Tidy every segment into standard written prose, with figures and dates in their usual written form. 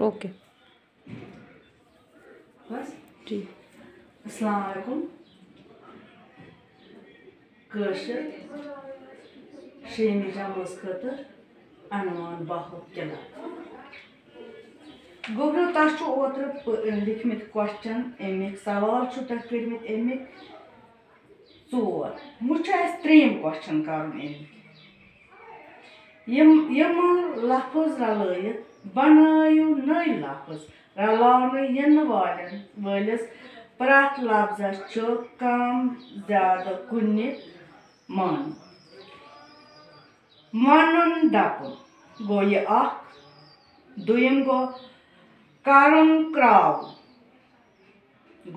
Okay बस जी। अस्सलाम वालेकुम कशर शेमी जमस खतर अनवान बाहुत किला गोब्रो तह ओत्र लिखमित क्वेश्चन अमिक सवाल तह कर्मित अमिक चोर मुझ त्रेम क्वेश्चन कर यम लफ्ज रलयत बनायु नई लफ्ज रलाने यन वालिस प्रथ लफ्जस कम ज्यादा कुन मान मनन दपुन गो यह दुयम गो करन क्राव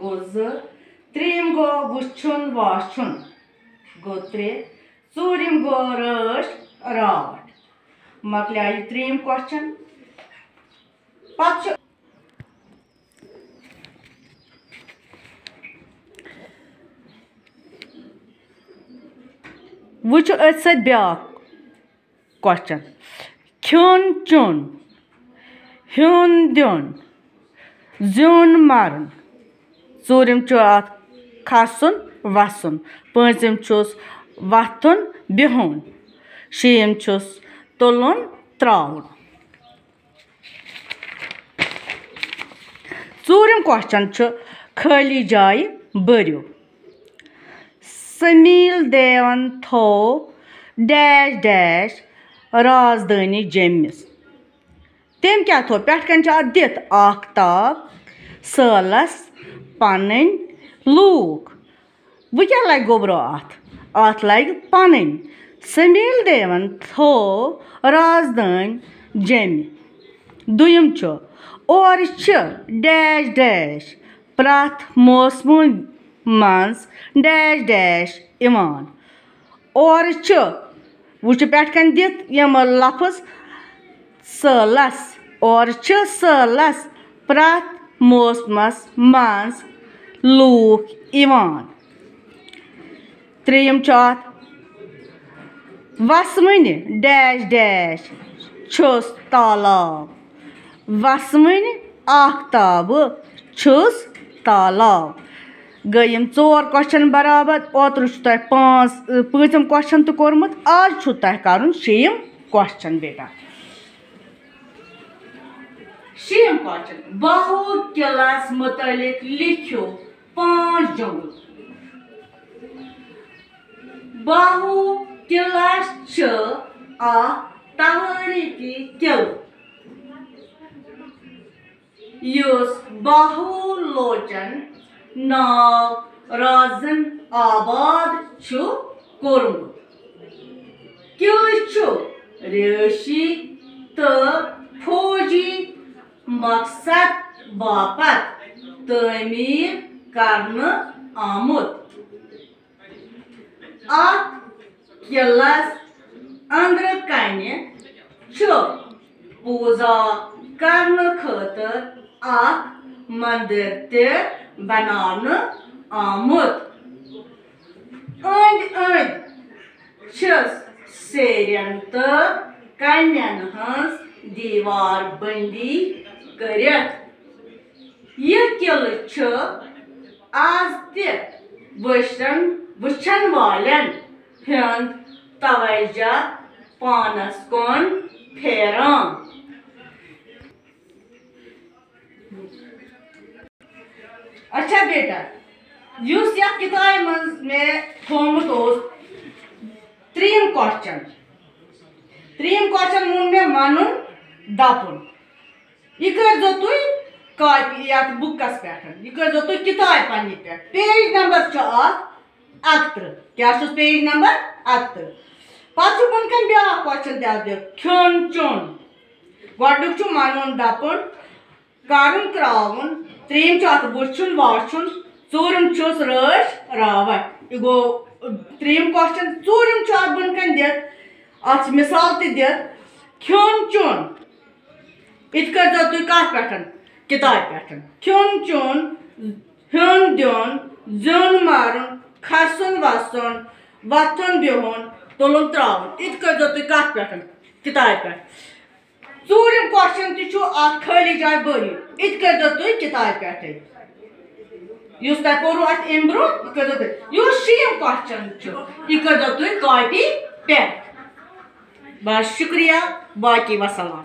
गो त्रेम गो वुछुन वाछुन गो त्रे चूरिम गो रश राट मकलिया त्रेम क्वेश्चन पत वुच अथ ब्या क्वेश्चन खन चुन हुन दिन जुन मरन चूरिम अत खसन वसन पांचम वथुन बिहुन शीम तुलन त्राउन चूरिम क्वेश्चन खाली जाय बरियो समील देवन थो डैश डैश राजधानी जमिस तम क्या थो पे कन दित आख्ताब सालस पन लूक वो क्या लग गोबरो अत लग पन समील देवन थो राजधानी जमि दुयम और डैश डैश प्रथ मौसम मज डैश डैश इवान और वो पे दित यम लफ्ज सालस और सालस प्रथ मौसमस मज लूक इवान त्रेयम वसवन डैश डैश छुस तालाब वसवन आख्ताब छुस तालाब गयम 4 क्वेश्चन बराबर ओत्र तह पांचम क्वेश्चन तो कोर्मुत आज तह कर 6 क्वेश्चन बेटा शेम क्वेश्चन बाहु किलस मुतलिक लिखो 5 जुमल बाहु किलस तवारीखी किल युस बाहु लोचन नाव राजन आबाद कोर्मुत किल रेशी तो फौजी मकसद बापत तमीर करने आमुत किलस अंदर कने पूजा करने खतर मंदिर ते बनाने आमुत अंद सेरन तो कन्यन हंस दीवार बंदी करत यह किल आज वुचन वालन हंद तवज्जो पानस कुन फेरान अच्छा बेटा युस यह किताब मज में थोमुत 3 क्वेश्चन वोन मे वनुन दपुन यह कर तुम कॉपी या बुकस पे यह कर तुम किताब पन्ने पे पेज नंबर 68 क्या पेज नंबर 68 पे बुन ब्या क्वेश्चन दित खन चुन गुक वनुन दपुन करन क्रावन त्रेम अत वुचुन वाछुन चूरम रश रावट यह गो 3 क्वेश्चन चूरम अत बुन दित अत मिसाल दित खन चुन इत कर तुम कत पे किताब पे खन चुन हुन दिन जुन मरन खसन वसन वथुन बिहुन तुलन त्रावन इत कर तुम कत पे किताब पे चूरम क्वेश्चन तु खाली जाय बरी इत कर तुम किताब पे युस तक कोरू अत अम ब्रो कर युस शीम क्वेश्चन यह कर तुम कॉपी पे बस शुक्रिया बाकी वसलाम।